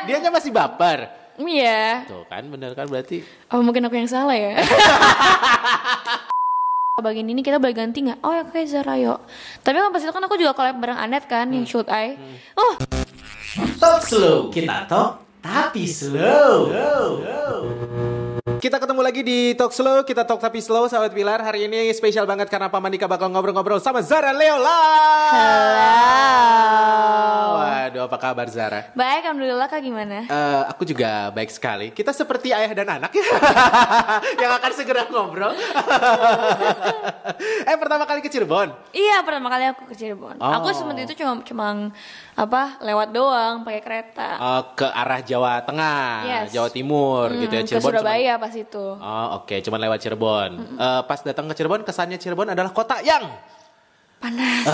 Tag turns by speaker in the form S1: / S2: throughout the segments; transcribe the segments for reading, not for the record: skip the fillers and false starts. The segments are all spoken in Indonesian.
S1: Dianya masih baper.
S2: Iya.
S1: Tuh kan bener kan berarti.
S2: Oh mungkin aku yang salah ya. Bagian ini kita boleh ganti nggak? Oh ya kayak Zara yuk. Tapi kan pas itu kan aku juga collab bareng Anet kan yang Should I. Oh.
S1: Talk slow, kita talk tapi slow. Kita ketemu lagi di Talk Slow, kita talk tapi slow, sahabat Pilar. Hari ini spesial banget karena Paman Dika bakal ngobrol-ngobrol sama Zara Leola.
S2: Halo.
S1: Waduh, apa kabar Zara?
S2: Baik, alhamdulillah. Kak gimana?
S1: Aku juga baik sekali. Kita seperti ayah dan anak ya, yang akan segera ngobrol. Pertama kali ke Cirebon?
S2: Iya, pertama kali aku ke Cirebon.
S1: Oh.
S2: Aku semenjak itu cuma lewat doang pakai kereta.
S1: Ke arah Jawa Tengah,
S2: Yes.
S1: Jawa Timur gitu ya.
S2: Ke Surabaya pas itu.
S1: Oh oke, cuman lewat Cirebon. Pas datang ke Cirebon, kesannya Cirebon adalah kota yang
S2: Panas.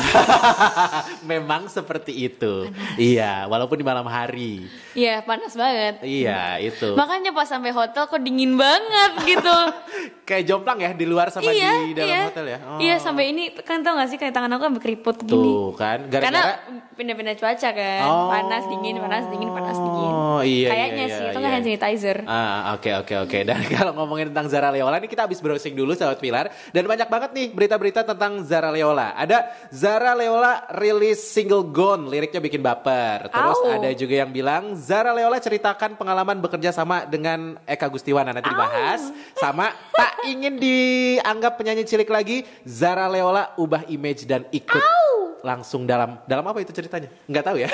S1: memang seperti itu. Iya, walaupun di malam hari.
S2: Iya, panas banget.
S1: Iya, itu.
S2: Makanya pas sampai hotel kok dingin banget gitu.
S1: Kayak jomplang ya di luar sama di dalam hotel ya. Oh.
S2: Iya, sampai ini kan tau gak sih kayak tangan aku sampai keriput gini.
S1: Tuh kan,
S2: Karena
S1: gara-gara
S2: pindah-pindah cuaca kan.
S1: Oh.
S2: Panas dingin, panas dingin, panas dingin.
S1: Oh iya.
S2: Kayaknya sih, itu kan hand sanitizer.
S1: Oke. Dan kalau ngomongin tentang Zara Leola, ini kita habis browsing dulu sahabat Pilar. Dan banyak banget nih berita-berita tentang Zara Leola. Ada Zara Leola rilis single Gone, liriknya bikin baper. Terus ada juga yang bilang Zara Leola ceritakan pengalaman bekerja sama dengan Eka Gustiwana, nanti dibahas. Sama tak ingin dianggap penyanyi cilik lagi, Zara Leola ubah image dan ikut langsung dalam apa itu ceritanya? Nggak tahu ya.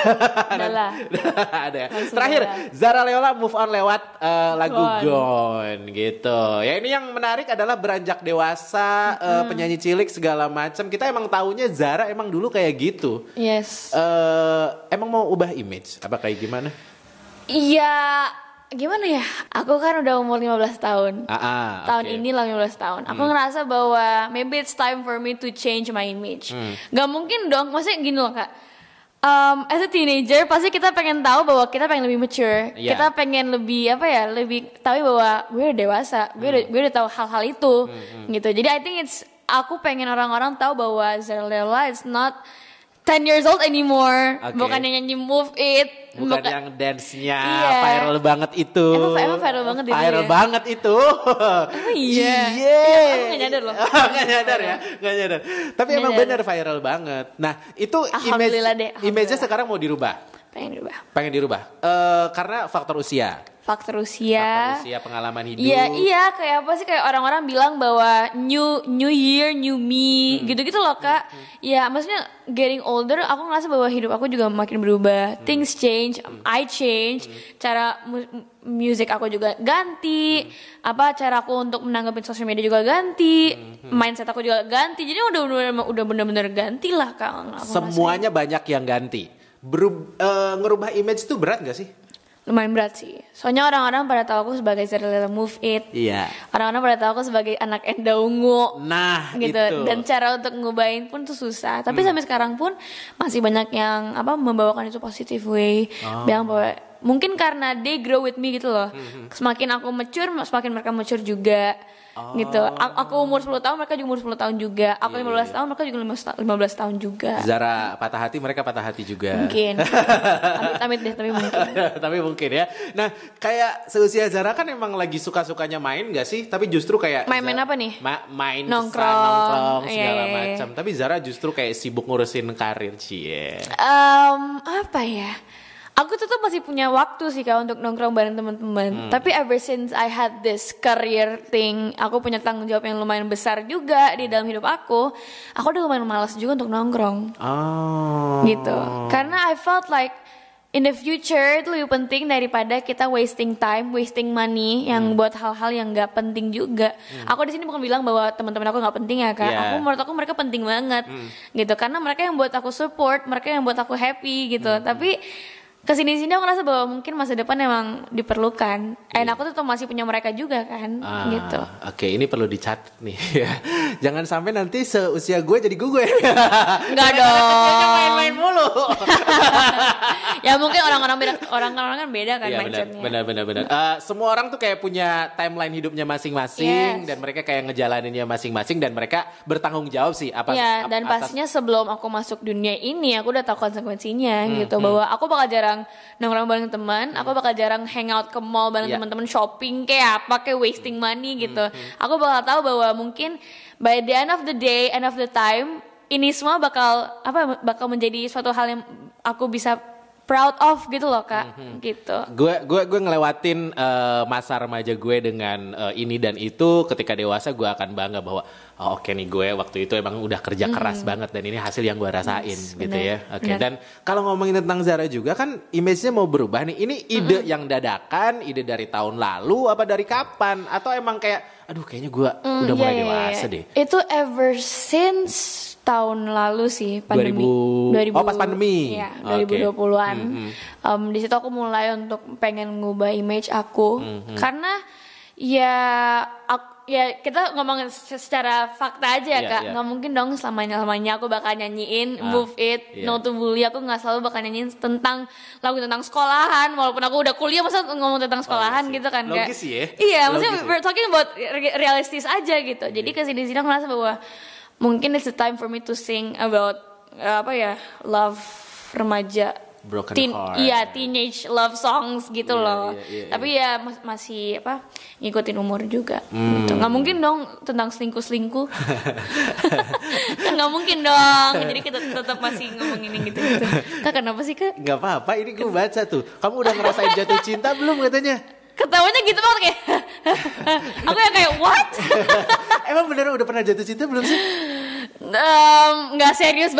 S1: Ada ya. Terakhir Zara Leola move on lewat lagu Gone gitu. Ya ini yang menarik adalah beranjak dewasa, penyanyi cilik segala macam. Kita emang taunya Zara emang dulu kayak gitu.
S2: Yes.
S1: Emang mau ubah image? Apa kayak gimana?
S2: Iya, gimana ya? Aku kan udah umur 15 tahun. Tahun ini lah 15 tahun. Aku ngerasa bahwa maybe it's time for me to change my image. Gak mungkin dong, maksudnya gini loh Kak. As a teenager pasti kita pengen tahu bahwa kita pengen lebih mature. Kita pengen lebih lebih tahu bahwa gue udah dewasa. Gue udah tahu hal-hal itu gitu. Jadi I think aku pengen orang-orang tahu bahwa Zara Leola is not 10 years old anymore. Bukan yang nyanyi Move It.
S1: Bukan yang dance-nya viral banget itu.
S2: Emang viral banget itu.
S1: Viral banget itu.
S2: Iya. Aku gak nyadar loh.
S1: Gak nyadar. Tapi emang bener viral banget. Nah itu image-nya sekarang mau dirubah. Pengen dirubah. Karena faktor usia.
S2: Faktor usia,
S1: pengalaman hidup.
S2: Iya, kayak apa sih, kayak orang-orang bilang bahwa new year, new me, gitu-gitu loh Kak. Ya, maksudnya getting older, aku ngerasa bahwa hidup aku juga makin berubah. Things change, I change, cara music aku juga ganti, cara aku untuk menanggapi sosial media juga ganti, mindset aku juga ganti. Jadi udah bener-bener ganti lah Kak.
S1: Semuanya banyak yang ganti. Ngerubah image itu berat gak sih?
S2: Lumayan berat sih. Soalnya orang-orang pada tahu aku sebagai Zara Leola Move It.
S1: Iya.
S2: Orang-orang pada tahu aku sebagai anak Enda Ungu.
S1: Nah,
S2: gitu. Dan cara untuk ngubahin pun tuh susah. Tapi sampai sekarang pun masih banyak yang membawakan itu positive way. Bilang bahwa mungkin karena they grow with me gitu loh. Semakin aku mature, semakin mereka mature juga. Gitu. Aku umur 10 tahun, mereka juga umur 10 tahun juga. Aku 15 tahun, mereka juga 15 tahun juga.
S1: Zara patah hati, mereka patah hati juga.
S2: Mungkin. Amit deh, tapi mungkin.
S1: Tapi mungkin ya. Nah, kayak seusia Zara kan emang lagi suka-sukanya main gak sih? Tapi justru kayak
S2: main apa nih?
S1: Main
S2: nongkrong
S1: segala macam. Tapi Zara justru kayak sibuk ngurusin karir cie.
S2: Apa ya? Aku tuh masih punya waktu sih Kak untuk nongkrong bareng teman-teman. Tapi ever since I had this career thing, aku punya tanggung jawab yang lumayan besar juga di dalam hidup aku udah lumayan malas juga untuk nongkrong. Gitu. Karena I felt like in the future itu lebih penting daripada kita wasting time, wasting money yang buat hal-hal yang nggak penting juga. Aku di sini bukan bilang bahwa teman-teman aku nggak penting ya Kak. Menurut aku mereka penting banget, gitu. Karena mereka yang buat aku support, mereka yang buat aku happy, gitu. Tapi kesini-sini aku ngerasa bahwa mungkin masa depan emang diperlukan. Aku tuh masih punya mereka juga kan, gitu.
S1: Oke, ini perlu dicatat nih ya. Jangan sampai nanti seusia gue jadi gue.
S2: Enggak dong.
S1: Main-main mulu.
S2: Ya mungkin orang-orang kan beda kan mindsetnya.
S1: Benar. Semua orang tuh kayak punya timeline hidupnya masing-masing dan mereka kayak ngejalaninnya masing-masing dan mereka bertanggung jawab sih
S2: dan pastinya sebelum aku masuk dunia ini aku udah tahu konsekuensinya gitu bahwa aku bakal jarang nongkrong bareng teman, aku bakal jarang hangout ke mall bareng teman-teman, shopping kayak apa, kayak wasting money gitu. Aku bakal tahu bahwa mungkin by the end of the day, end of the time, ini semua bakal menjadi suatu hal yang aku bisa proud of gitu loh Kak, gitu.
S1: Gue ngelewatin masa remaja gue dengan ini dan itu. Ketika dewasa gue akan bangga bahwa oke nih, gue waktu itu emang udah kerja keras banget dan ini hasil yang gue rasain gitu ya. Oke. Dan kalau ngomongin tentang Zara juga kan image-nya mau berubah nih. Ini ide yang dadakan, ide dari tahun lalu apa dari kapan? Atau emang kayak aduh kayaknya gue udah mulai dewasa deh.
S2: Itu ever since tahun lalu sih, pandemi.
S1: 2000, pas pandemi.
S2: Iya, 2020-an. Di situ aku mulai untuk pengen ngubah image aku. Karena ya kita ngomongin secara fakta aja ya Kak. Nggak mungkin dong selamanya aku bakal nyanyiin Move It, No to Bully. Aku nggak selalu bakal nyanyiin tentang lagu tentang sekolahan. Walaupun aku udah kuliah, masa ngomong tentang sekolahan gitu kan.
S1: Logis sih ya.
S2: Iya, maksudnya we're talking about realistis aja gitu. Jadi kesini-sini aku merasa bahwa mungkin it's a time for me to sing about love remaja,
S1: broken heart.
S2: Iya, teenage love songs gitu loh. Tapi ya masih ngikutin umur juga. Gitu. Nggak mungkin dong tentang selingkuh. Kan nggak mungkin dong. Jadi kita tetap masih ngomongin gitu. Kak, kenapa sih Kak?
S1: Nggak apa-apa. Ini gue baca tuh. Kamu udah ngerasain jatuh cinta belum katanya?
S2: Ketawanya gitu banget kayak. Aku yang kayak what?
S1: Emang bener udah pernah jatuh cinta belum sih?
S2: Nggak serius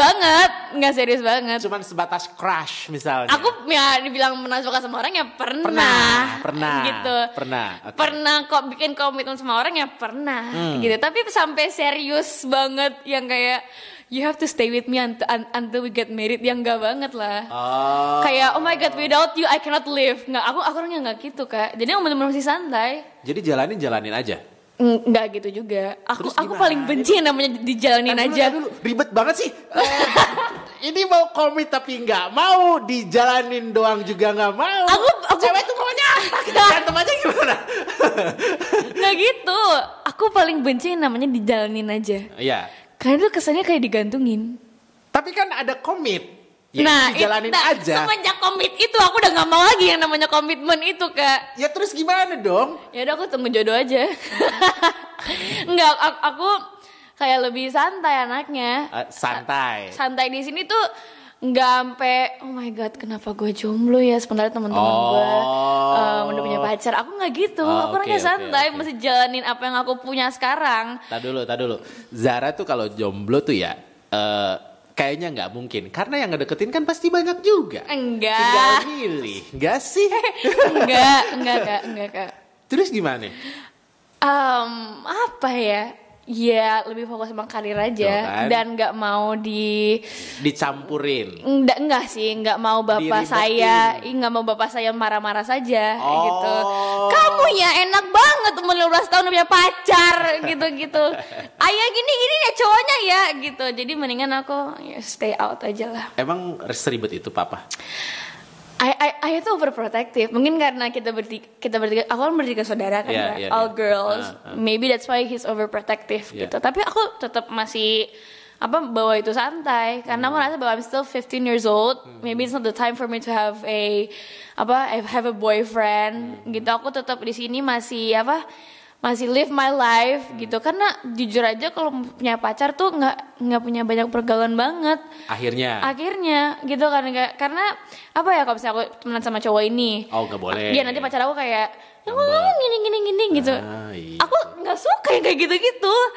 S2: banget.
S1: Cuman sebatas crush misalnya.
S2: Aku ya dibilang pernah suka sama orang ya pernah gitu.
S1: Okay.
S2: Pernah kok bikin komitmen sama orang ya pernah gitu. Tapi sampai serius banget yang kayak you have to stay with me until we get married, yang enggak banget lah. Kayak oh my god, without you I cannot live. Nggak, aku orangnya nggak gitu Kak. Jadi aku benar-benar masih santai.
S1: Jadi jalanin aja.
S2: Enggak gitu juga. Aku paling benci yang namanya dijalanin aja.
S1: Dulu. Ribet banget sih. Ini mau komit tapi nggak mau, dijalanin doang juga nggak mau. Aku cewek tuh maunya berantem aja gimana?
S2: Nggak gitu. Aku paling benci yang namanya dijalanin aja.
S1: Iya.
S2: Karena itu kesannya kayak digantungin.
S1: Tapi kan ada komit. Ya, dijalanin aja.
S2: Semenjak komit itu aku udah gak mau lagi yang namanya komitmen itu Kak.
S1: Ya terus gimana dong?
S2: Ya udah aku temu jodoh aja. Enggak, aku kayak lebih santai anaknya. Santai di sini tuh nggak sampai oh my god kenapa gue jomblo ya sementara teman-teman gue udah punya pacar. Aku nggak gitu. Aku orangnya santai, masih jalanin apa yang aku punya sekarang.
S1: Tak dulu. Zara tuh kalau jomblo tuh ya kayaknya nggak mungkin karena yang ngedeketin kan pasti banyak juga.
S2: Enggak.
S1: Tinggal milih, nggak sih?
S2: enggak Kak.
S1: Terus gimana?
S2: Apa ya? Ya lebih fokus sama karir aja kan? Dan nggak mau
S1: dicampurin.
S2: Enggak sih, nggak mau bapak saya marah-marah saja gitu. Kamu ya enak banget umur 15 tahun udah punya pacar gitu. Ayah gini ya cowoknya ya gitu. Jadi mendingan aku stay out aja lah.
S1: Emang seribet itu papa?
S2: Ayah tuh overprotective. Mungkin karena kita bertiga, aku kan bertiga saudara kan, all girls. Maybe that's why he's overprotective gitu. Tapi aku tetap masih bawa itu santai karena aku rasa bahwa I'm still 15 years old. Maybe it's not the time for me to have a boyfriend gitu. Aku tetap di sini masih live my life gitu. Karena jujur aja kalau punya pacar tuh nggak punya banyak pergaulan banget. Akhirnya gitu kan, karena kalau misalnya aku temenan sama cowok ini,
S1: nggak boleh.
S2: Dia nanti pacar aku kayak gini gitu.
S1: Iya.
S2: Aku nggak suka yang kayak gitu.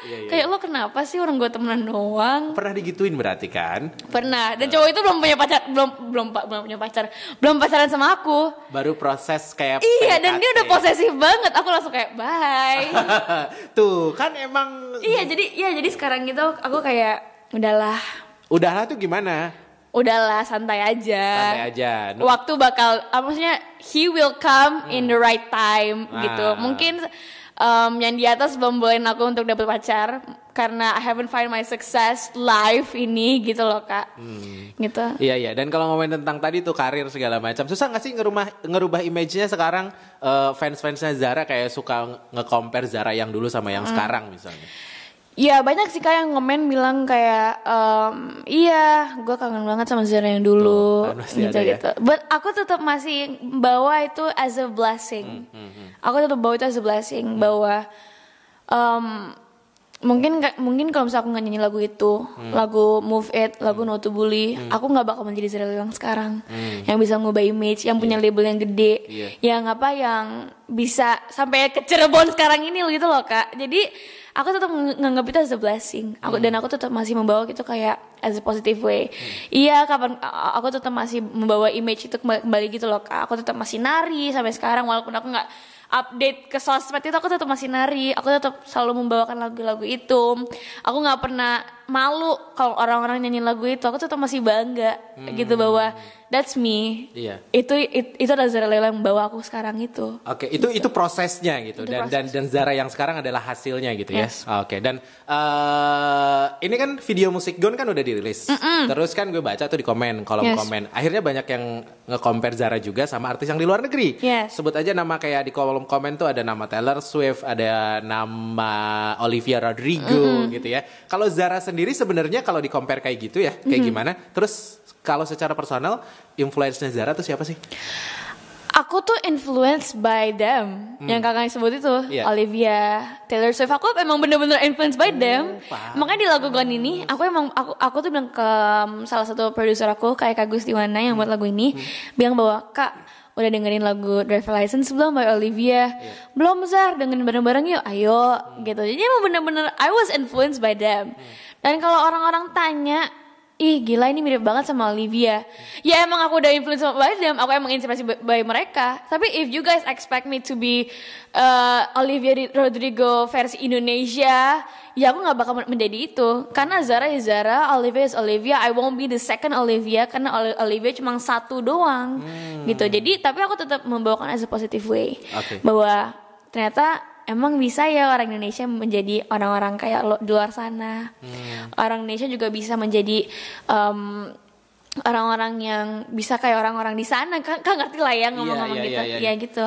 S2: Iya. Kayak lo kenapa sih orang gue temenan doang?
S1: Pernah digituin berarti kan?
S2: Pernah. Dan cowok itu belum punya pacar, belum punya pacar, belum pacaran sama aku.
S1: Baru proses kayak
S2: iya PDKT. Dan dia udah posesif banget. Aku langsung kayak bye.
S1: Tuh kan emang.
S2: Jadi sekarang gitu aku kayak udahlah
S1: tuh gimana?
S2: Udahlah santai aja. Waktu bakal maksudnya he will come in the right time gitu. Mungkin yang di atas belum bolehin aku untuk dapet pacar karena I haven't find my success life ini gitu loh Kak. Gitu.
S1: Iya. Dan kalau ngomongin tentang tadi tuh karir segala macam, susah nggak sih ngerubah image-nya sekarang? Fans-fansnya Zara kayak suka nge-compare Zara yang dulu sama yang sekarang misalnya.
S2: Ya banyak sih Kak yang ngomen bilang kayak iya gue kangen banget sama Zara yang dulu gitu. But aku tetap masih bawa itu as a blessing. Aku tetap bawa itu as a blessing bahwa mungkin kalau misalnya aku nggak nyanyi lagu itu, lagu Move It, lagu No to Bully, aku nggak bakal menjadi Zara yang sekarang, yang bisa ngubah image, yang punya label yang gede, yang bisa sampai ke Cirebon sekarang ini gitu loh Kak. Jadi aku tetap nganggap itu as a blessing. Dan aku tetap masih membawa itu kayak as a positive way. Iya, kapan aku tetap masih membawa image itu kembali gitu loh Kak. Aku tetap masih nari sampai sekarang walaupun aku nggak update ke sosmed itu, aku tetap masih nari. Aku tetap selalu membawakan lagu-lagu itu. Aku nggak pernah malu kalau orang-orang nyanyi lagu itu. Aku tetap masih bangga gitu bahwa that's me. Iya. Itu adalah Zara Leola yang membawa aku sekarang itu.
S1: Oke, itu prosesnya gitu. Dan Zara yang sekarang adalah hasilnya gitu ya. Oke, dan ini kan video musik Gone kan udah dirilis. Terus kan gue baca tuh di kolom komen. Akhirnya banyak yang nge-compare Zara juga sama artis yang di luar negeri. Sebut aja nama kayak di kolom komen tuh ada nama Taylor Swift, ada nama Olivia Rodrigo gitu ya. Kalau Zara sendiri sebenarnya kalau di-compare kayak gitu ya, kayak gimana? Terus kalau secara personal, influence-nya Zara tuh siapa sih?
S2: Aku tuh influenced by them. Yang kakak sebut itu, Olivia, Taylor Swift. Aku emang bener-bener influenced by them. Makanya di lagu Gone ini, aku tuh bilang ke salah satu produser aku, kayak Kak Gustiwana yang buat lagu ini, bilang bahwa Kak, udah dengerin lagu Driver License belum by Olivia? Belum Zar, dengerin bareng-bareng yuk, ayo gitu. Jadi emang bener-bener I was influenced by them. Dan kalau orang-orang tanya, ih gila ini mirip banget sama Olivia. Ya emang aku udah influence by them, aku emang inspirasi by mereka. Tapi if you guys expect me to be Olivia Rodrigo versi Indonesia, ya aku gak bakal menjadi itu. Karena Zara is Zara, Olivia is Olivia. I won't be the second Olivia, karena Olivia cuma satu doang gitu. Jadi tapi aku tetap membawakan as a positive way, bahwa ternyata emang bisa ya orang Indonesia menjadi orang-orang kayak di luar sana. Orang Indonesia juga bisa menjadi orang-orang yang bisa kayak orang-orang di sana. Kan ngerti lah ya ngomong-ngomong gitu. Iya gitu.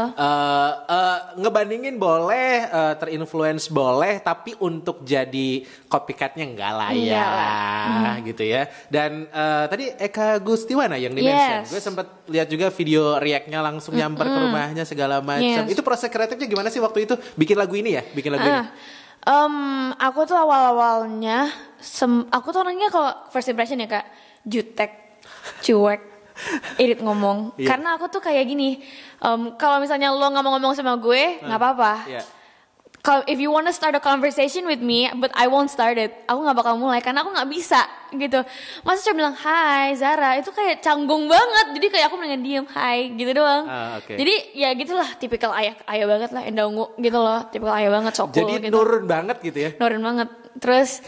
S1: Ngebandingin boleh, terinfluence boleh, tapi untuk jadi copycatnya enggak lah ya. Gitu ya. Dan tadi Eka Gustiwana yang di-mention. Gue sempet lihat juga video react-nya langsung nyamper ke rumahnya segala macam. Itu proses kreatifnya gimana sih waktu itu bikin lagu ini ya?
S2: Aku tuh awal-awalnya aku tuh orangnya kalau first impression ya Kak, jutek, cuek, irit ngomong. Karena aku tuh kayak gini, kalau misalnya lo nggak mau ngomong sama gue, nggak apa-apa. Kalau if you wanna start a conversation with me, but I won't start it, aku nggak bakal mulai karena aku nggak bisa gitu. Masa cuma bilang Hai Zara, itu kayak canggung banget. Jadi kayak aku mendingan diem Hai gitu doang. Jadi ya gitulah, tipikal ayah banget lah, endongu gitu loh, tipikal ayah banget, sokul.
S1: Jadi
S2: gitu.
S1: nurun banget gitu ya?
S2: Nurun banget. Terus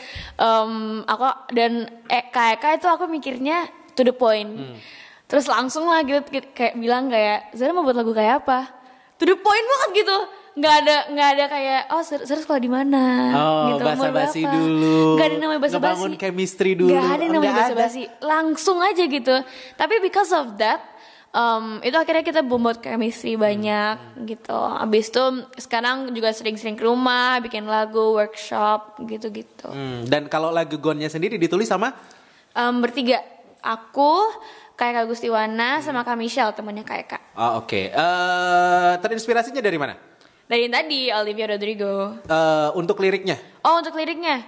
S2: aku dan Eka itu aku mikirnya to the point. Terus langsung lah gitu kayak bilang kayak Zara mau buat lagu kayak apa? To the point banget gitu. Nggak ada kayak Zara sekolah di mana gitu,
S1: basa-basi dulu,
S2: nggak ada namanya basa-basi,
S1: ngebangun chemistry dulu,
S2: nggak ada namanya basa-basi, langsung aja gitu. Tapi because of that itu akhirnya kita membuat chemistry banyak gitu. Abis itu sekarang juga sering-sering ke rumah bikin lagu, workshop gitu-gitu.
S1: Dan kalau lagu Gone-nya sendiri ditulis sama
S2: bertiga, aku, Kak Gustiwana sama Kak Michelle, temannya Kak.
S1: Oke. Terinspirasinya dari mana?
S2: Dari tadi Olivia Rodrigo.
S1: Untuk liriknya?
S2: Untuk liriknya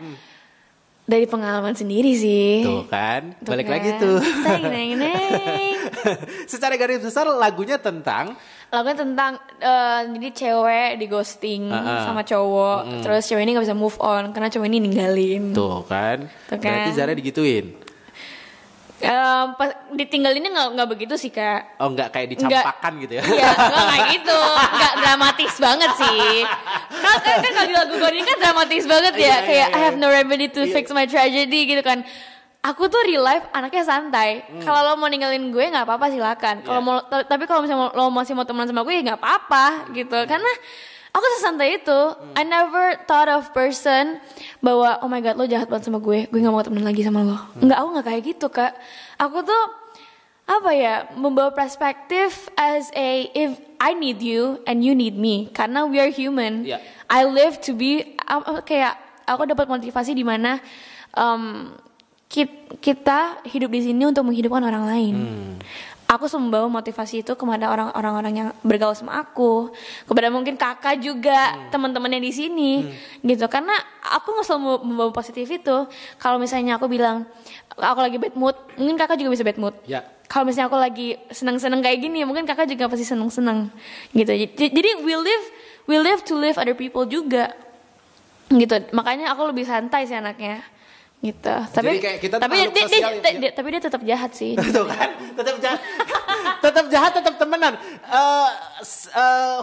S2: dari pengalaman sendiri sih.
S1: Tuh kan, balik lagi tuh. Secara garis besar lagunya tentang jadi cewek di ghosting sama cowok, terus cewek ini nggak bisa move on karena cowok ini ninggalin. Tuh kan. Berarti Zara digituin.
S2: Pas ditinggalinnya nggak begitu sih Kak.
S1: Nggak kayak dicampakan gitu ya?
S2: Iya, nggak gitu, nggak dramatis banget sih. Kan kalau di lagu Gone ini kan dramatis banget ya, kayak I have no remedy to fix my tragedy gitu kan. Aku tuh real life anaknya santai. Kalau lo mau ninggalin gue nggak apa-apa silakan. Tapi kalau misalnya lo masih mau temenan sama gue ya nggak apa-apa gitu. Karena aku sesantai itu. I never thought of person bahwa oh my god lo jahat banget sama gue gak mau temenan lagi sama lo. Aku gak kayak gitu Kak. Aku tuh membawa perspektif as if I need you and you need me. Karena we are human. I live to be kayak aku dapat motivasi di mana kita hidup di sini untuk menghidupkan orang lain. Aku selalu membawa motivasi itu kepada orang-orang yang bergaul sama aku, kepada mungkin kakak juga, teman-temannya di sini, gitu. Karena aku nggak selalu membawa positif itu. Kalau misalnya aku bilang aku lagi bad mood, mungkin kakak juga bisa bad mood.
S1: Ya.
S2: Kalau misalnya aku lagi senang-senang kayak gini, mungkin kakak juga pasti senang-senang, gitu. Jadi we live to live other people juga, gitu. Makanya aku lebih santai sih anaknya. Gitu. Tapi
S1: kayak kita
S2: tapi
S1: makhluk sosial ya.
S2: tapi dia tetap jahat sih.
S1: Tuh kan, tetap jahat, tetap jahat, tetap temenan.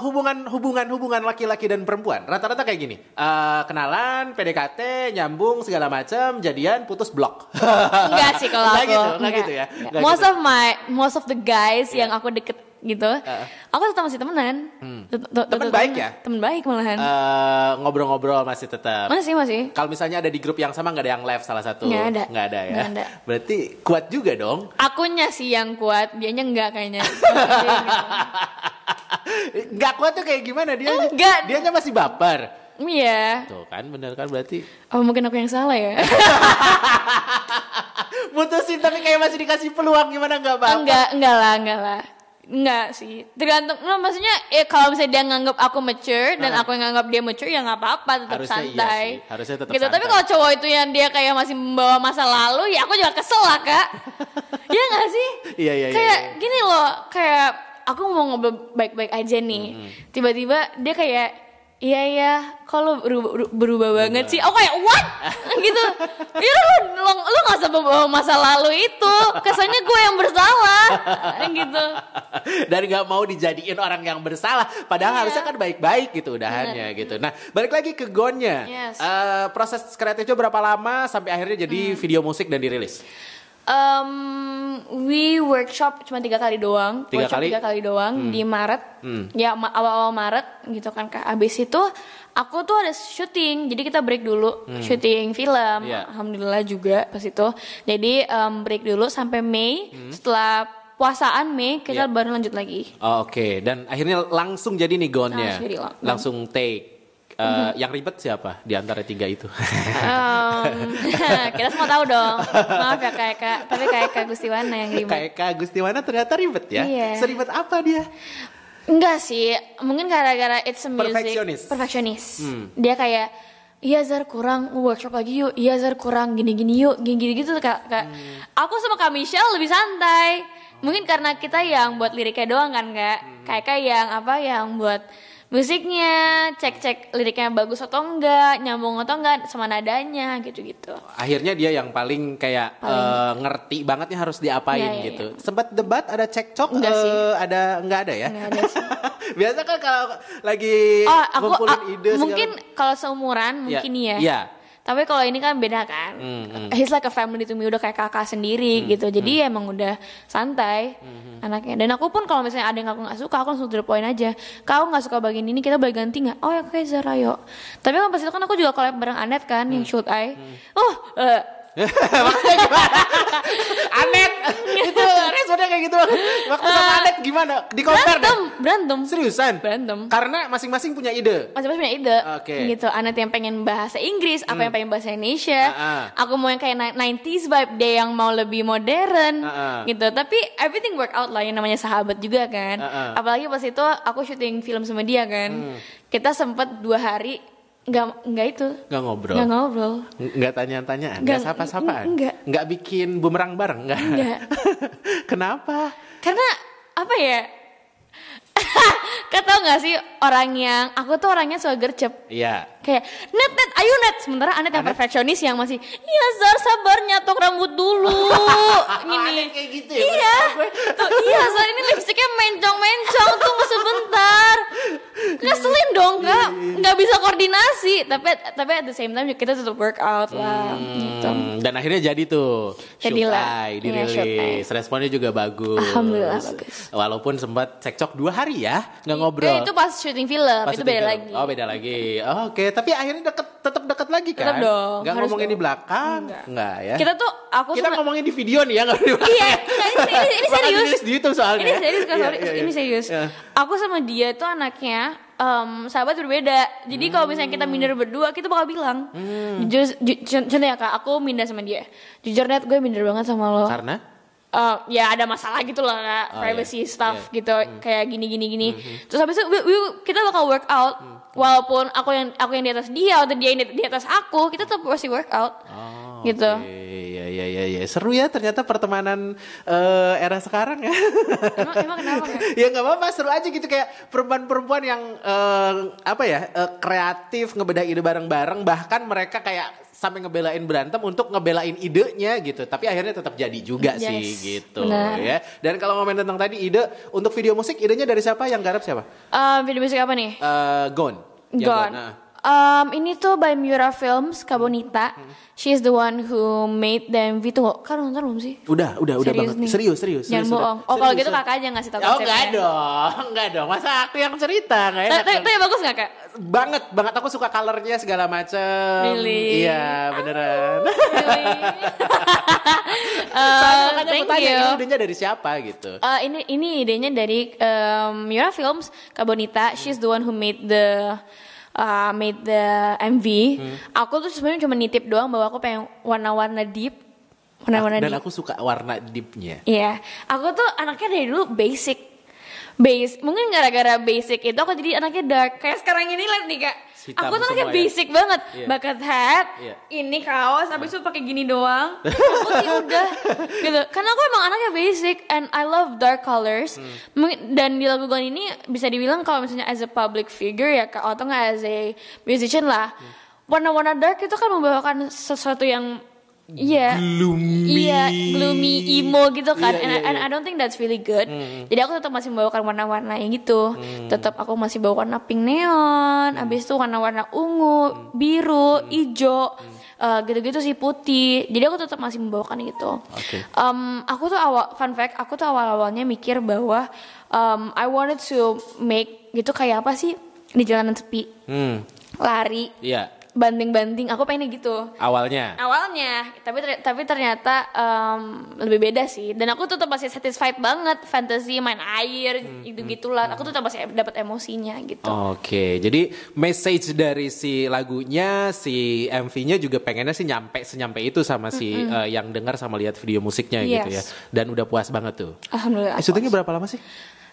S1: Hubungan laki-laki dan perempuan rata-rata kayak gini. Kenalan, PDKT, nyambung segala macam, jadian, putus, blok.
S2: Enggak sih kalau aku.
S1: Enggak gitu ya. Enggak
S2: Most of the guys yang aku deket gitu, aku tetap masih temenan.
S1: Temen baik ya?
S2: Temen baik malahan.
S1: Ngobrol-ngobrol masih tetap.
S2: Masih.
S1: Kalau misalnya ada di grup yang sama nggak ada yang left salah satu.
S2: Nggak ada
S1: ya.
S2: Nggak ada.
S1: Berarti kuat juga dong.
S2: Akunya sih yang kuat, dianya enggak kayaknya.
S1: Nggak kuat tuh kayak gimana dia?
S2: Enggak.
S1: Dianya masih baper.
S2: Iya.
S1: Tuh kan bener kan berarti.
S2: Oh mungkin aku yang salah ya.
S1: Mutusin tapi kayak masih dikasih peluang gimana nggak baper?
S2: Enggak lah. Enggak sih, tergantung. Maksudnya kalau misalnya dia nganggap aku mature dan aku yang nganggap dia mature, ya nggak apa-apa, tetap
S1: harusnya
S2: santai.
S1: Iya sih. Harusnya tetap
S2: gitu.
S1: santai.
S2: Tapi kalau cowok itu yang dia kayak masih membawa masa lalu, ya aku juga kesel lah kak. Iya nggak sih?
S1: Iya.
S2: Kayak gini loh, kayak aku mau ngobrol baik-baik aja nih, tiba-tiba dia kayak iya, kok lo berubah banget sih? Aku kayak what? Gitu. Ya lu nggak usah bawa masa lalu itu. Kesannya gue yang bersalah, gitu.
S1: Dan nggak mau dijadiin orang yang bersalah. Padahal harusnya kan baik-baik gitu udahannya gitu. Nah balik lagi ke Gonnya.
S2: Yes.
S1: Proses kreatifnya berapa lama sampai akhirnya jadi video musik dan dirilis?
S2: We workshop cuma 3 kali doang.
S1: Tiga kali
S2: doang di Maret. Ya awal-awal Maret gitu kan kak. Abis itu aku tuh ada syuting. Jadi kita break dulu syuting film. Alhamdulillah juga pas itu. Jadi break dulu sampai Mei. Setelah puasaan Mei kita baru lanjut lagi.
S1: Oh, Oke. Dan akhirnya langsung jadi nih Gonnya. Langsung take. Yang ribet siapa di antara 3 itu?
S2: Kita semua tahu dong. Maaf ya Kak. Tapi Kak Gustiwana yang ribet.
S1: Kak Gustiwana ternyata ribet ya?
S2: Iya.
S1: Seribet apa dia?
S2: Enggak sih. Mungkin gara-gara it's a music. Perfectionist. Dia kayak, iya Zar kurang, workshop lagi yuk. Iya Zar kurang, gini-gini yuk. Gini-gini gitu Kak. Aku sama Kak Michelle lebih santai. Mungkin karena kita yang buat liriknya doang kan Kak. Kayak yang buat musiknya, cek liriknya bagus atau enggak, nyambung atau enggak sama nadanya gitu-gitu.
S1: Akhirnya dia yang paling kayak ngerti bangetnya harus diapain gitu. Sempat debat, ada cekcok,
S2: enggak sih.
S1: Enggak ada ya?
S2: Enggak ada sih.
S1: Biasa kan kalau lagi ngumpulin ide
S2: mungkin kalau seumuran mungkin ya. Tapi kalau ini kan beda kan. He's like a family to me, udah kayak kakak sendiri gitu. Jadi emang udah santai anaknya. Dan aku pun kalau misalnya ada yang aku nggak suka, aku langsung to the point aja. Kau nggak suka bagian ini, kita boleh ganti nggak? Oh ya kayak Zara yuk. Tapi kan pas itu kan aku juga collab bareng Anet kan, yang Should I.
S1: Maksudnya gimana? Anet itu responnya kayak gitu. Waktu sama Anet gimana? Di compare
S2: berantem.
S1: Seriusan?
S2: Berantem.
S1: Karena masing-masing punya ide.
S2: Masing-masing punya ide. Gitu. Anet yang pengen bahasa Inggris, aku yang pengen bahasa Indonesia. Aku mau yang kayak 90s vibe, dia yang mau lebih modern. Gitu. Tapi everything work out lah, yang namanya sahabat juga kan. Apalagi pas itu aku syuting film sama dia kan. Kita sempet 2 hari Enggak ngobrol.
S1: Enggak tanya-tanyaan, enggak sapa-sapaan. Enggak bikin bumerang bareng, enggak. Kenapa?
S2: Karena apa ya? Kau tau gak sih aku tuh orangnya suka gercep.
S1: Iya.
S2: Kayak net ayo net. Sementara Anet yang perfeksionis yang masih iya Zar sabar nyatok rambut dulu. Gini.
S1: Kayak gitu ya.
S2: Iya. Tuh, iya Zar ini lipstiknya mencong tunggu sebentar. Ngeselin dong kak. Nggak bisa koordinasi. Tapi at the same time kita tetap work out lah. Gitu.
S1: Dan akhirnya jadi tuh
S2: Jadilah.
S1: dirilis. Responnya juga bagus.
S2: Alhamdulillah bagus.
S1: Walaupun sempat cekcok 2 hari ya nggak ngobrol.
S2: Itu pas syuting film. Itu beda lagi.
S1: Oh beda lagi. Oke. Tapi akhirnya tetap dekat lagi kan?
S2: Tetap dong.
S1: Nggak ngomongin di belakang? Nggak ya?
S2: Kita
S1: ngomongin di video nih ya, nggak di belakang.
S2: Iya, ini serius.
S1: Di YouTube soalnya.
S2: Ini serius. Ini serius. Aku sama dia tuh anaknya sahabat berbeda. Jadi kalau misalnya kita minder berdua, kita bakal bilang. Contoh ya kak, aku minder sama dia. Jujur net, gue minder banget sama lo.
S1: Karena?
S2: Ya ada masalah gitu lah kak, privacy stuff gitu, kayak gini. Terus habis itu kita bakal work out. Walaupun aku yang di atas dia atau dia yang di atas aku, kita tetap pasti work out. Gitu.
S1: Iya. Seru ya ternyata pertemanan era sekarang ya.
S2: Emang kenapa kak?
S1: Ya nggak apa-apa, seru aja gitu kayak perempuan-perempuan yang kreatif, ngebedah ide bareng-bareng, bahkan mereka kayak sampai ngebelain berantem untuk ngebelain idenya gitu. Tapi akhirnya tetap jadi juga sih gitu.
S2: Benar.
S1: Ya. Dan kalau ngomongin tentang tadi ide untuk video musik, idenya dari siapa? Yang garap siapa?
S2: Video musik apa nih?
S1: Gone.
S2: Gone. Ini tuh by Miura Films, Kabonita. She's the one who made the MV tuh. Kan nonton belum sih?
S1: Udah banget.
S2: Nih?
S1: Serius.
S2: Jangan bohong. Kalau gitu kakak aja ngasih tau konsepnya.
S1: Enggak dong. Masa aku yang cerita, nggak enak.
S2: Tapi bagus nggak kak?
S1: Banget. Aku suka colornya segala macam.
S2: Really?
S1: Iya, beneran.
S2: Really?
S1: Makanya aku tanya,
S2: you.
S1: ini idenya dari siapa gitu?
S2: Ini idenya dari Miura Films, Kabonita. She's the one who made the MV. Aku tuh sebenarnya cuma nitip doang bahwa aku pengen warna-warna deep.
S1: Dan aku suka warna deepnya.
S2: Iya, aku tuh anaknya dari dulu basic. Mungkin gara-gara basic itu aku jadi anaknya dark. Kayak sekarang ini lihat nih kak.
S1: Hitam
S2: aku tuh anaknya
S1: semua,
S2: basic banget.
S1: Iya.
S2: Bucket hat, ini kaos, habis itu pakai gini doang. Putih udah gitu. Karena aku emang anaknya basic and I love dark colors. Dan di lagu Gone ini bisa dibilang kalau misalnya as a public figure ya kak, atau nggak as a musician lah. Warna-warna dark itu kan membawakan sesuatu yang gloomy, emo gitu kan. And I don't think that's really good. Jadi aku tetap masih membawakan warna-warna yang gitu. Tetap aku masih bawa warna pink neon, habis itu warna-warna ungu, biru, hijau, gitu-gitu sih, putih. Jadi aku tetap masih membawakan itu. Aku tuh aku tuh awal-awalnya mikir bahwa I wanted to make gitu kayak apa sih di jalanan sepi, lari. Banting-banting, aku pengennya gitu awalnya, tapi ternyata lebih beda sih. Dan aku tetap masih satisfied banget, fantasy, main air, gitu-gitulah. Aku tetap masih dapat emosinya gitu.
S1: Oke, jadi message dari si lagunya, si MV-nya juga pengennya sih senyampe itu sama si yang dengar sama lihat video musiknya gitu ya. Dan udah puas banget tuh.
S2: Alhamdulillah.
S1: Syutingnya berapa lama sih?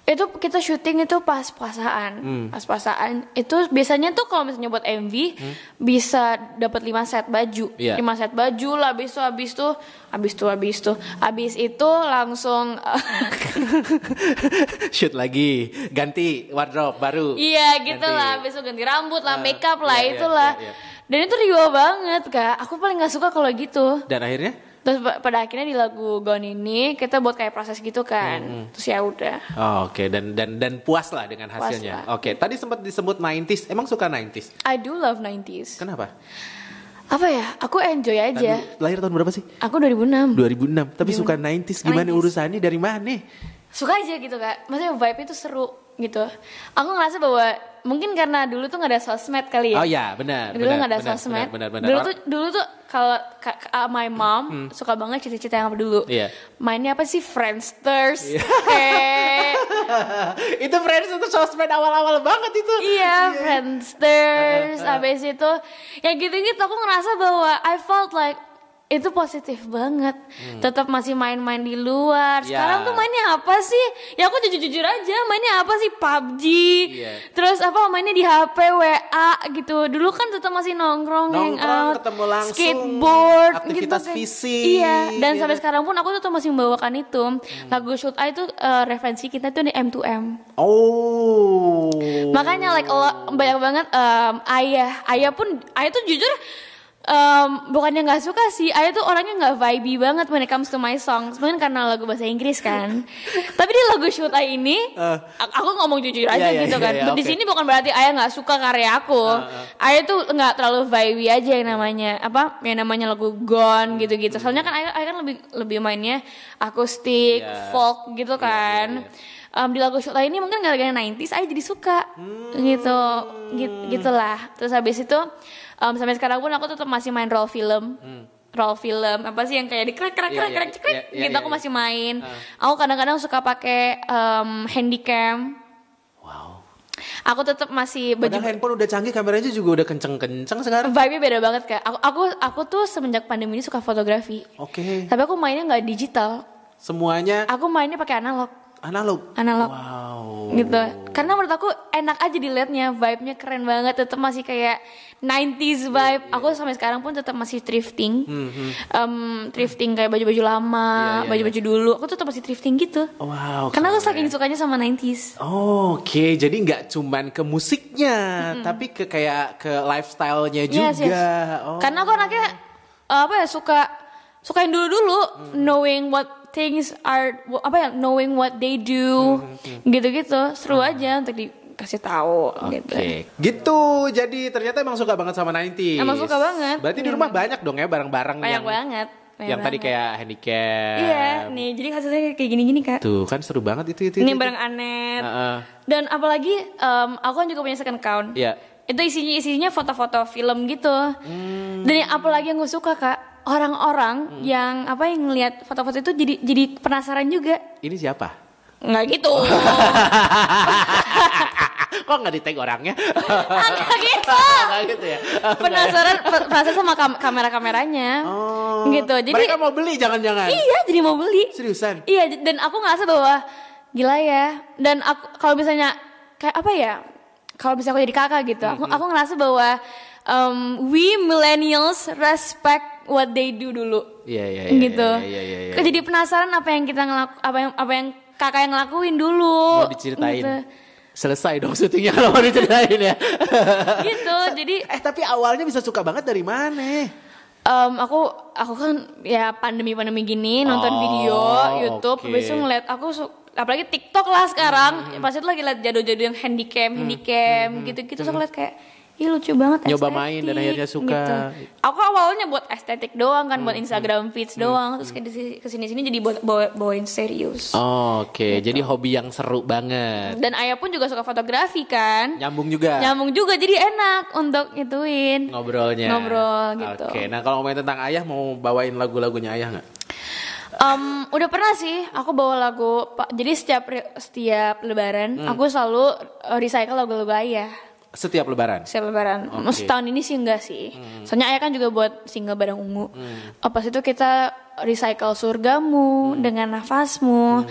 S2: Itu kita syuting itu pas puasaan. Pas puasaan itu biasanya tuh kalau misalnya buat MV bisa dapat 5 set baju. 5 set baju lah, habis itu langsung
S1: shoot lagi, ganti wardrobe baru.
S2: Iya, gitu lah. Habis itu ganti rambut lah, makeup lah, itulah. Dan itu riuh banget, Kak. Aku paling enggak suka kalau gitu.
S1: Dan akhirnya?
S2: Terus pada akhirnya di lagu Gone ini kita buat kayak proses gitu kan. Terus ya udah.
S1: Oke, dan puas lah dengan hasilnya. Oke, tadi sempat disebut 90s. Emang suka 90s?
S2: I do love 90s.
S1: Kenapa?
S2: Apa ya? Aku enjoy aja.
S1: Lahir tahun berapa sih?
S2: Aku 2006.
S1: 2006. Tapi suka 90s, gimana 90s? Urusannya dari mana?
S2: Suka aja gitu Kak. Maksudnya vibe itu seru gitu. Aku ngerasa bahwa mungkin karena dulu tuh nggak ada sosmed kali ya.
S1: Oh iya, benar.
S2: Dulu nggak ada sosmed.
S1: Benar.
S2: Dulu tuh kalau my mom suka banget cerita-cerita yang apa dulu. Mainnya apa sih, Friendsters?
S1: Itu Friendsters itu sosmed awal-awal banget itu.
S2: Iya, Friendsters. Habis itu ya gitu-gitu aku ngerasa bahwa I felt like itu positif banget. Tetap masih main-main di luar. Sekarang tuh mainnya apa sih? Ya aku jujur aja, mainnya apa sih? PUBG. Terus apa mainnya di HP, WA gitu. Dulu kan tetap masih nongkrong hangout,
S1: ketemu langsung,
S2: skateboard,
S1: aktivitas
S2: gitu,
S1: fisik.
S2: Iya, dan sampai sekarang pun aku tetap masih membawakan itu. Lagu Shoot I itu referensi kita tuh di M2M.
S1: Oh.
S2: Makanya like banyak banget ayah tuh jujur bukannya nggak suka sih, Ayah tuh orangnya nggak vibey banget when it comes to my songs, mungkin karena lagu bahasa Inggris kan. Tapi di lagu Shoot I ini, aku ngomong jujur aja gitu kan. Di sini bukan berarti Ayah nggak suka karya aku. Ayah tuh nggak terlalu vibey aja yang namanya lagu Gone gitu-gitu. Soalnya kan Ayah kan lebih mainnya akustik, folk gitu kan. Di lagu Shoot I ini mungkin gara-gara 90s Ayah jadi suka gitulah. Terus habis itu sampai sekarang pun aku tetap masih main role film apa sih yang kayak dikrek gitu. Aku masih main. Aku kadang-kadang suka pakai handycam.
S1: Wow.
S2: Aku tetap masih
S1: Padahal handphone udah canggih, kameranya juga udah kenceng-kenceng sekarang.
S2: Vibe-nya beda banget Kak. Aku tuh semenjak pandemi ini suka fotografi.
S1: Oke.
S2: Tapi aku mainnya nggak digital.
S1: Semuanya
S2: Aku mainnya pakai analog.
S1: analog.
S2: Wow. Gitu. Karena menurut aku enak aja dilihatnya, vibe-nya keren banget, tetap masih kayak 90s vibe. Aku sampai sekarang pun tetap masih thrifting. Thrifting kayak baju-baju lama, baju-baju dulu. Aku tetap masih thrifting gitu.
S1: Wow.
S2: Karena aku saking sukanya sama 90s.
S1: Oke, jadi nggak cuman ke musiknya, tapi ke kayak ke lifestyle-nya juga.
S2: Yes. Karena aku anaknya suka yang dulu-dulu, knowing what things are, knowing what they do, gitu-gitu. Seru aja untuk dikasih tahu gitu.
S1: Gitu. Jadi ternyata emang suka banget sama 90s.
S2: Emang suka banget.
S1: Berarti di rumah banyak dong ya barang-barang
S2: Banyak
S1: yang
S2: banget.
S1: yang tadi kayak handicap.
S2: Iya, nih jadi hasilnya kayak gini-gini Kak.
S1: Tuh kan seru banget itu.
S2: Ini barang Anet. Dan apalagi aku kan juga punya second account.
S1: Iya.
S2: Itu isinya foto-foto film gitu. Dan yang apalagi yang gue suka Kak, orang-orang yang ngelihat foto-foto itu jadi penasaran juga.
S1: Ini siapa?
S2: Nggak gitu.
S1: Kok nggak di-tag orangnya?
S2: Nggak gitu.
S1: Nggak gitu ya?
S2: Penasaran sama kamera-kameranya. Gitu. Jadi
S1: mereka mau beli jangan-jangan?
S2: Iya, jadi mau beli.
S1: Seriusan?
S2: Iya, dan aku ngerasa bahwa gila ya. Dan aku kalau misalnya kayak apa ya? Kalau misalnya aku jadi kakak gitu, aku ngerasa bahwa we millennials respect what they do dulu.
S1: Iya.
S2: Gitu.
S1: Iya.
S2: Jadi penasaran apa yang kita apa yang kakak yang ngelakuin dulu.
S1: Mau diceritain.
S2: Gitu.
S1: Selesai dong syutingnya kalau mau diceritain ya.
S2: Gitu. Jadi
S1: tapi awalnya bisa suka banget dari mana?
S2: Aku kan ya pandemi gini nonton video YouTube, habis itu ngeliat apalagi TikTok lah sekarang, pas itu lagi liat jadul-jadul yang handycam gitu-gitu, so aku liat kayak ih lucu banget,
S1: nyoba
S2: estetik,
S1: main dan akhirnya suka
S2: gitu. Aku awalnya buat estetik doang kan, buat Instagram feeds doang, terus kayak kesini-sini jadi bawain serius.
S1: Oke. Jadi hobi yang seru banget.
S2: Dan Ayah pun juga suka fotografi kan.
S1: Nyambung juga, jadi
S2: enak untuk ituin
S1: ngobrol
S2: gitu.
S1: Oke. Nah kalau ngomongin tentang Ayah, mau bawain lagu-lagunya Ayah nggak?
S2: Udah pernah sih aku bawa lagu, jadi setiap lebaran aku selalu recycle lagu-lagu Ayah.
S1: Setiap lebaran?
S2: Setahun ini sih enggak sih. Soalnya Ayah kan juga buat single bareng Ungu. Pas itu kita recycle Surgamu dengan Nafasmu.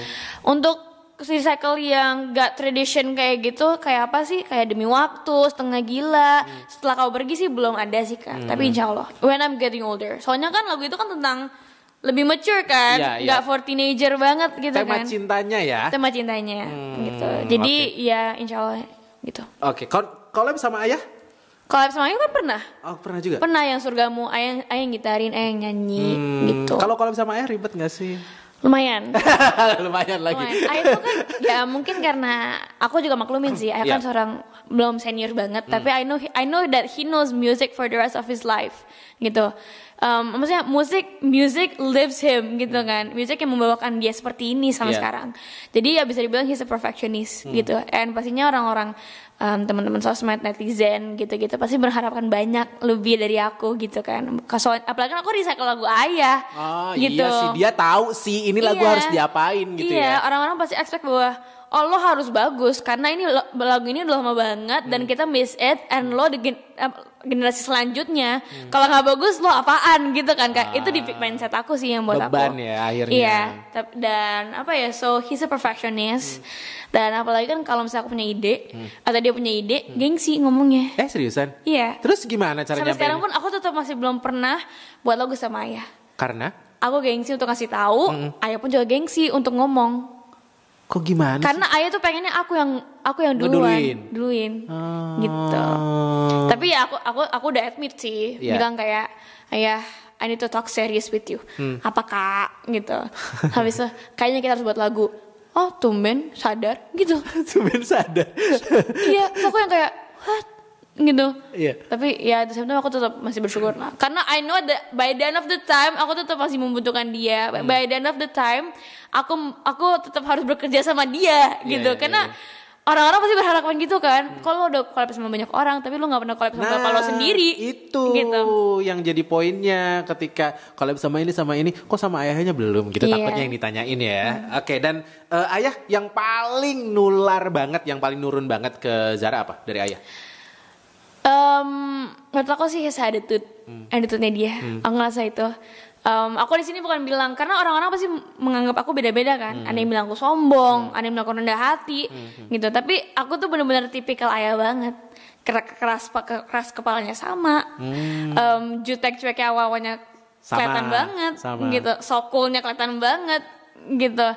S2: Untuk recycle yang gak tradition kayak gitu, kayak apa sih? Kayak Demi Waktu, Setengah Gila. Setelah Kau Pergi sih belum ada sih Kak. Tapi insya Allah When I'm Getting Older. Soalnya kan lagu itu kan tentang lebih mature kan, nggak for teenager banget gitu
S1: tema
S2: kan. Tema cintanya gitu. Jadi ya insya Allah gitu.
S1: Oke. Collab sama Ayah?
S2: Collab sama Ayah kan pernah.
S1: Oh pernah juga?
S2: Pernah yang Surgamu, Ayah yang gitarin, Ayah yang nyanyi gitu.
S1: Kalau collab sama Ayah ribet nggak sih?
S2: Lumayan.
S1: Lumayan lagi.
S2: Ayah tuh kan ya mungkin karena aku juga maklumin sih, Ayah kan seorang belum senior banget, tapi I know that he knows music for the rest of his life gitu. Maksudnya music lives him gitu kan, musik yang membawakan dia seperti ini sampai sekarang. Jadi ya bisa dibilang he's a perfectionist gitu. And pastinya orang-orang teman-teman sosmed, netizen gitu-gitu pasti berharapkan banyak lebih dari aku gitu kan. Apalagi kan aku recycle lagu Ayah gitu.
S1: Iya sih, dia tahu sih ini lagu harus diapain gitu ya.
S2: Iya, orang-orang pasti expect bahwa lo harus bagus karena ini lagu ini udah lama banget dan kita miss it, and lo generasi selanjutnya kalau nggak bagus lo apaan gitu kan Kak. Itu di mindset aku sih yang buat
S1: beban
S2: aku.
S1: Ya akhirnya.
S2: Iya, dan so he's a perfectionist. Dan apalagi kan kalau misalnya aku punya ide atau dia punya ide, gengsi ngomongnya.
S1: Seriusan?
S2: Iya.
S1: Terus gimana caranya?
S2: Sampai sekarang pun aku tetap masih belum pernah buat lagu sama Ayah.
S1: Karena?
S2: Aku gengsi untuk ngasih tahu, Ayah pun juga gengsi untuk ngomong.
S1: Kok gimana?
S2: Karena Ayah tuh pengennya aku yang duluin gitu. Tapi ya aku udah admit sih, bilang kayak Ayah, I need to talk serious with you. Apa Kak gitu. Habis itu kayaknya kita harus buat lagu. Oh tumben sadar gitu.
S1: Tumben sadar.
S2: Iya, aku yang kayak what gitu.
S1: Iya.
S2: Tapi ya di saat itu aku tetap masih bersyukur lah. Karena I know that by the end of the time aku tetap masih membutuhkan dia. By the end of the time aku tetap harus bekerja sama dia gitu. Karena orang-orang pasti berharapan gitu kan. Kalau lo udah collab sama banyak orang tapi lo gak pernah collab sama bapak lo sendiri.
S1: Itu
S2: gitu.
S1: yang jadi poinnya ketika collab sama ini, kok sama ayahnya belum gitu. Takutnya yang ditanyain ya. Oke, dan ayah yang paling nular banget, yang paling nurun banget ke Zara apa dari ayah?
S2: Menurut aku sih his attitude-nya dia. Aku ngerasa itu. Aku di sini bukan bilang karena orang-orang pasti menganggap aku beda-beda kan. Ada yang bilang aku sombong, ada yang bilang aku rendah hati, gitu. Tapi aku tuh benar-benar tipikal ayah banget. Keras kepalanya sama. Jutek cueknya awalnya kelihatan banget, gitu. Sokulnya kelihatan banget, gitu.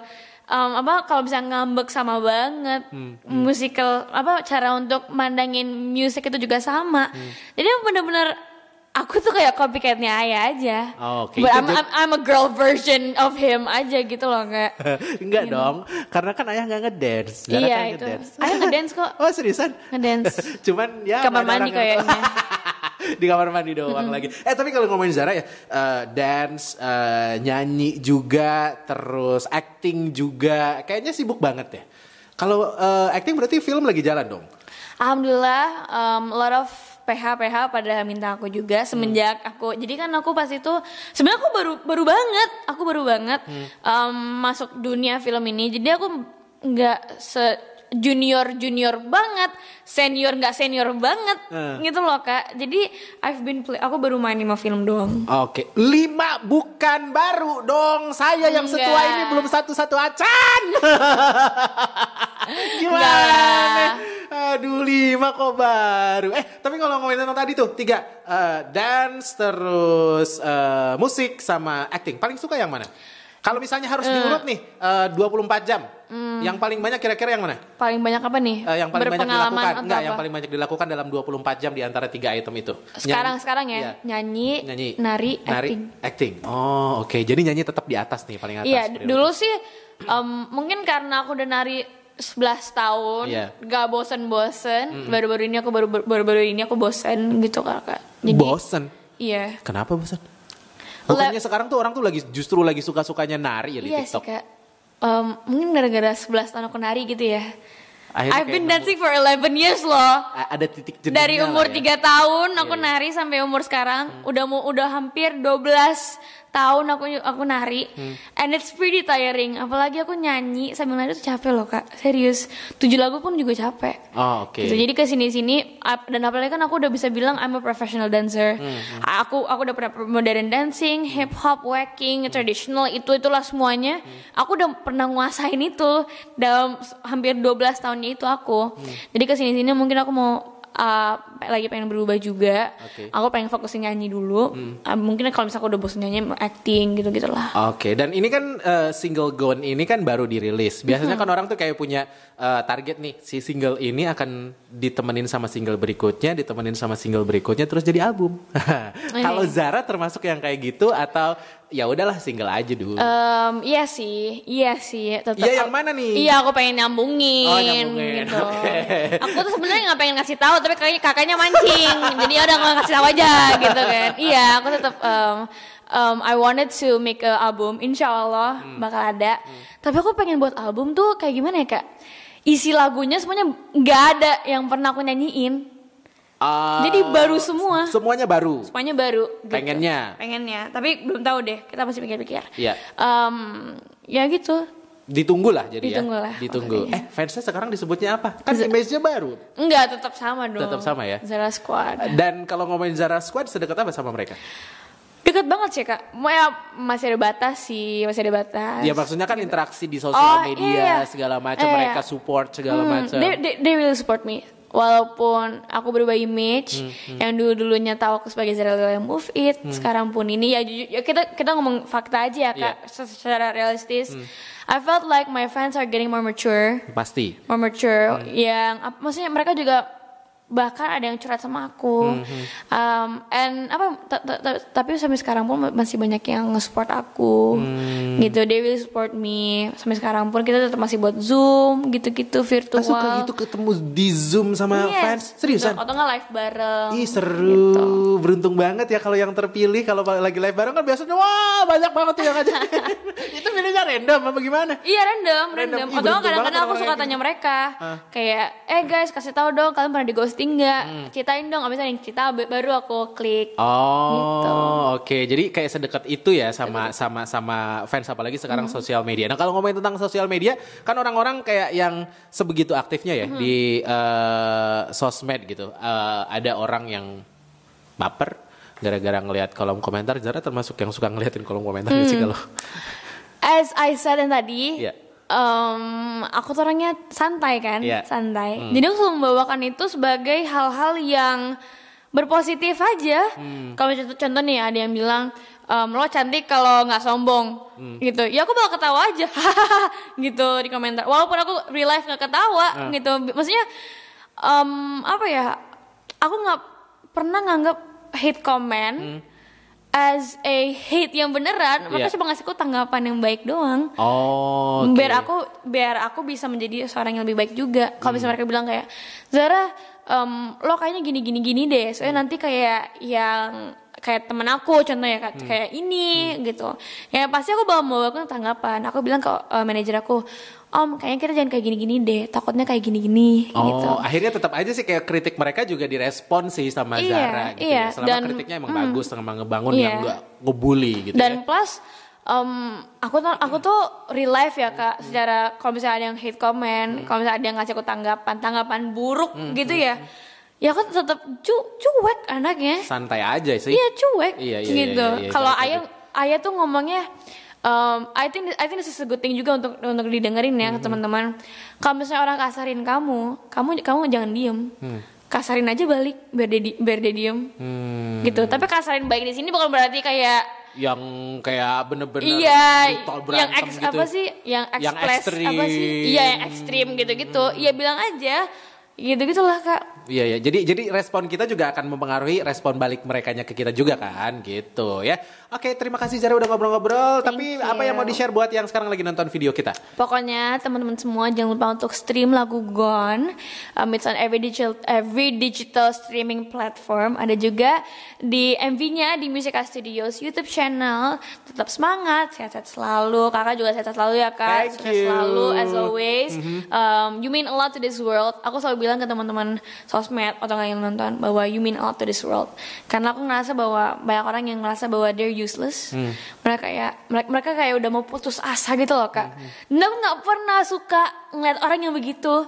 S2: Kalau bisa ngambek sama banget. Musical cara untuk mandangin musik itu juga sama. Jadi benar-benar aku tuh kayak copycatnya ayah aja.
S1: Oke.
S2: But I'm a girl version of him aja gitu loh, kayak.
S1: Enggak dong, karena kan ayah nggak ngedance.
S2: Iya
S1: kan
S2: itu. Ayah ngedance kok.
S1: Oh seriusan?
S2: Ngedance.
S1: Cuman ya
S2: kamar mandi kayaknya.
S1: Di kamar mandi doang lagi. Tapi kalau ngomongin Zara ya, dance, nyanyi juga, terus acting juga, kayaknya sibuk banget ya. Kalau acting berarti film lagi jalan dong?
S2: Alhamdulillah, a lot of PH pada minta aku juga semenjak aku. Jadi kan aku pas itu sebenarnya aku baru banget masuk dunia film ini. Jadi aku nggak junior banget, senior nggak senior banget gitu loh Kak. Jadi aku baru main 5 film doang.
S1: Oke, 5 bukan baru dong. Saya yang setua ini belum satu acan. Gimana? Aduh 5 kok baru. Tapi kalau ngomongin tentang tadi tuh 3 dance terus musik sama acting. Paling suka yang mana? Kalau misalnya harus diurut nih 24 jam. Yang paling banyak kira-kira yang mana?
S2: Paling banyak apa nih?
S1: Yang paling banyak dilakukan. Enggak, yang paling banyak dilakukan dalam 24 jam di antara 3 item itu.
S2: Sekarang ya, nyanyi, nari,
S1: acting. Oh, oke. Jadi nyanyi tetap di atas nih, paling atas.
S2: Iya, dulu sih mungkin karena aku udah nari 11 tahun, gak bosen-bosen. Baru-baru ini aku bosen gitu Kak. Jadi,
S1: bosen?
S2: Iya.
S1: Kenapa bosen? Bukannya sekarang tuh orang tuh justru lagi suka-sukanya nari ya di TikTok. Iya sih Kak.
S2: Mungkin gara-gara 11 tahun aku nari gitu ya. I've been dancing for 11 years loh.
S1: Ada titik jenengnya.
S2: Dari umur 3 tahun aku nari sampai umur sekarang udah hampir 12 tahun aku nari. And it's pretty tiring. Apalagi aku nyanyi sambil nari tuh capek loh Kak. Serius. 7 lagu pun juga capek.
S1: Oh, oke.
S2: Gitu. Jadi kesini-sini dan apalagi kan aku udah bisa bilang I'm a professional dancer. Aku udah pernah modern dancing, hip hop, waacking, traditional itulah semuanya. Aku udah pernah nguasain itu dalam hampir 12 tahunnya itu aku. Jadi kesini-sini mungkin aku mau lagi pengen berubah juga. Aku pengen fokusin nyanyi dulu. Mungkin kalau misalnya aku udah bosan nyanyi, acting gitu-gitulah.
S1: Oke, dan ini kan single Gone ini kan baru dirilis. Biasanya kan orang tuh kayak punya target nih, si single ini akan ditemenin sama single berikutnya, terus jadi album. Kalau Zara termasuk yang kayak gitu atau ya udahlah single aja dulu?
S2: Iya sih, tetap.
S1: Iya, yang mana nih?
S2: Iya, aku pengen nyambungin. Gitu.
S1: Okay.
S2: Aku tuh sebenarnya nggak pengen ngasih tahu, tapi kayaknya kakaknya mancing. Jadi ya udah nggak ngasih tahu aja gitu kan. Iya, aku tetap I wanted to make a album, insya Allah bakal ada. Tapi aku pengen buat album tuh kayak gimana ya Kak? Isi lagunya semuanya nggak ada yang pernah aku nyanyiin. Jadi baru semua.
S1: Semuanya baru.
S2: Gitu.
S1: Pengennya.
S2: Tapi belum tahu deh. Kita masih pikir-pikir.
S1: Iya.
S2: Ya gitu.
S1: Ditunggu lah jadi
S2: Ditunggu.
S1: Fansnya sekarang disebutnya apa? Kan image-nya baru.
S2: Enggak, tetap sama dong.
S1: Tetap sama ya.
S2: Zara Squad.
S1: Dan kalau ngomongin Zara Squad sedekat apa sama mereka?
S2: Dekat banget sih Kak. Masih ada batas.
S1: Ya maksudnya kan interaksi di sosial media segala macam, mereka support segala macam.
S2: They will support me. Walaupun aku berubah image, yang dulunya tahu aku sebagai Zara Leola yang Move It, sekarang pun ini ya kita ngomong fakta aja ya Kak, secara realistis. I felt like my fans are getting more mature.
S1: Pasti.
S2: More mature, yang maksudnya mereka juga bahkan ada yang curhat sama aku. And tapi sampai sekarang pun masih banyak yang nge-support aku. Gitu, they will support me. Sampai sekarang pun kita tetap masih buat Zoom gitu-gitu virtual.
S1: Suka gitu ketemu di Zoom sama fans. Seriusan?
S2: Atau nggak live bareng.
S1: Ih seru,
S2: gitu.
S1: Beruntung banget ya kalau yang terpilih. Kalau lagi live bareng kan biasanya wah banyak banget tuh yang aja. Itu pilihnya random apa gimana?
S2: Iya random.
S1: Ih,
S2: Atau kadang-kadang aku suka tanya mereka, kayak, guys kasih tahu dong kalian pernah di ghosting nggak? Ceritain dong, abis ada yang cerita baru aku klik.
S1: Oh,
S2: gitu.
S1: Oke. Jadi kayak sedekat itu ya sama fans, apalagi sekarang sosial media. Nah kalau ngomongin tentang sosial media, kan orang-orang kayak yang sebegitu aktifnya ya di sosmed gitu. Ada orang yang baper gara-gara ngelihat kolom komentar. Zara termasuk yang suka ngeliatin kolom komentar sih kalau.
S2: As I said tadi,
S1: Iya.
S2: aku tuh orangnya santai kan,
S1: Iya.
S2: santai. Jadi aku selalu membawakan itu sebagai hal-hal yang berpositif aja. Kalau contoh nih ada yang bilang, lo cantik kalau nggak sombong, gitu. Ya aku bakal ketawa aja, gitu di komentar. Walaupun aku real life nggak ketawa, gitu. Maksudnya apa ya? Aku nggak pernah nganggap hate comment as a hate yang beneran. Mereka cuma ngasihku tanggapan yang baik doang.
S1: Oh. Okay.
S2: Biar aku bisa menjadi seorang yang lebih baik juga. Kalau misalnya mereka bilang kayak, Zara, lo kayaknya gini deh. Soalnya nanti kayak yang kayak temen aku contohnya kayak ini gitu. Ya pasti aku bawa tanggapan. Aku bilang ke manajer aku, kayaknya kita jangan kayak gini-gini deh. Takutnya kayak gini-gini gitu.
S1: Akhirnya tetap aja sih kayak kritik mereka juga direspon sih sama Zara gitu ya. Selama kritiknya emang bagus, sama ngebangun yang gak ngebully gitu.
S2: Dan plus aku tuh real life ya Kak, secara kalau misalnya ada yang hate comment, kalau misalnya ada yang ngasih aku tanggapan buruk gitu ya. Ya aku tetap cuek anaknya.
S1: Santai aja sih.
S2: Iya cuek gitu.
S1: Iya,
S2: kalau ayah tuh ngomongnya, I think this is a good thing juga untuk didengerin ya teman-teman. Kalau misalnya orang kasarin kamu jangan diem. Kasarin aja balik biar dia diem. Gitu. Tapi kasarin baik di sini bukan berarti kayak
S1: yang kayak bener-bener brutal berantem
S2: yang
S1: gitu.
S2: apa sih? Yang
S1: ekstrim.
S2: Apa sih? Iya, yang ekstrim gitu-gitu. Iya bilang aja. Gitu-gitulah Kak.
S1: Iya. Jadi respon kita juga akan mempengaruhi respon balik merekanya ke kita juga kan, gitu ya. Oke, terima kasih Zara udah ngobrol-ngobrol. Tapi apa yang mau di-share buat yang sekarang lagi nonton video kita?
S2: Pokoknya teman-teman semua jangan lupa untuk stream lagu Gone. It's on every digital streaming platform. Ada juga di MV-nya di Musica Studios YouTube channel. Tetap semangat, sehat-sehat selalu. Kakak juga sehat-sehat selalu ya Kak.
S1: Thank
S2: Sukses
S1: you.
S2: selalu as always. You mean a lot to this world. Aku selalu bilang ke teman-teman sosmed atau yang nonton bahwa you mean a lot to this world. Karena aku ngerasa bahwa banyak orang yang ngerasa bahwa they're useless. Mereka kayak udah mau putus asa gitu loh Kak. Dan aku nggak pernah suka ngeliat orang yang begitu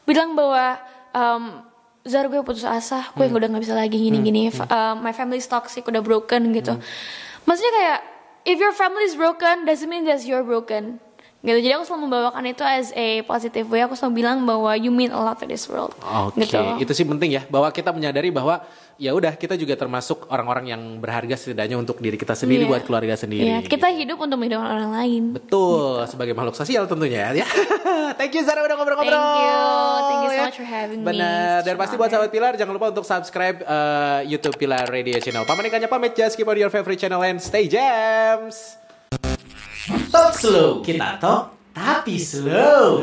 S2: bilang bahwa Zara gue putus asa, gue udah nggak bisa lagi gini-gini. My family is toxic, udah broken gitu. Maksudnya kayak if your family is broken doesn't mean that you're broken. Gitu. Jadi aku selalu membawakan itu as a positive way. Aku selalu bilang bahwa you mean a lot to this world.
S1: Oke,
S2: gitu.
S1: Itu sih penting ya, bahwa kita menyadari bahwa ya udah kita juga termasuk orang-orang yang berharga setidaknya untuk diri kita sendiri, buat keluarga sendiri.
S2: Kita hidup untuk menghidupkan orang lain.
S1: Betul, sebagai makhluk sosial tentunya ya. Thank you Zara udah ngobrol-ngobrol.
S2: Thank you so much for having me.
S1: Benar, dan pasti buat sahabat Pilar jangan lupa untuk subscribe YouTube Pilar Radio Channel. Pamanikannya pamit, just keep on your favorite channel and stay jams. Talk slow, kita talk tapi slow.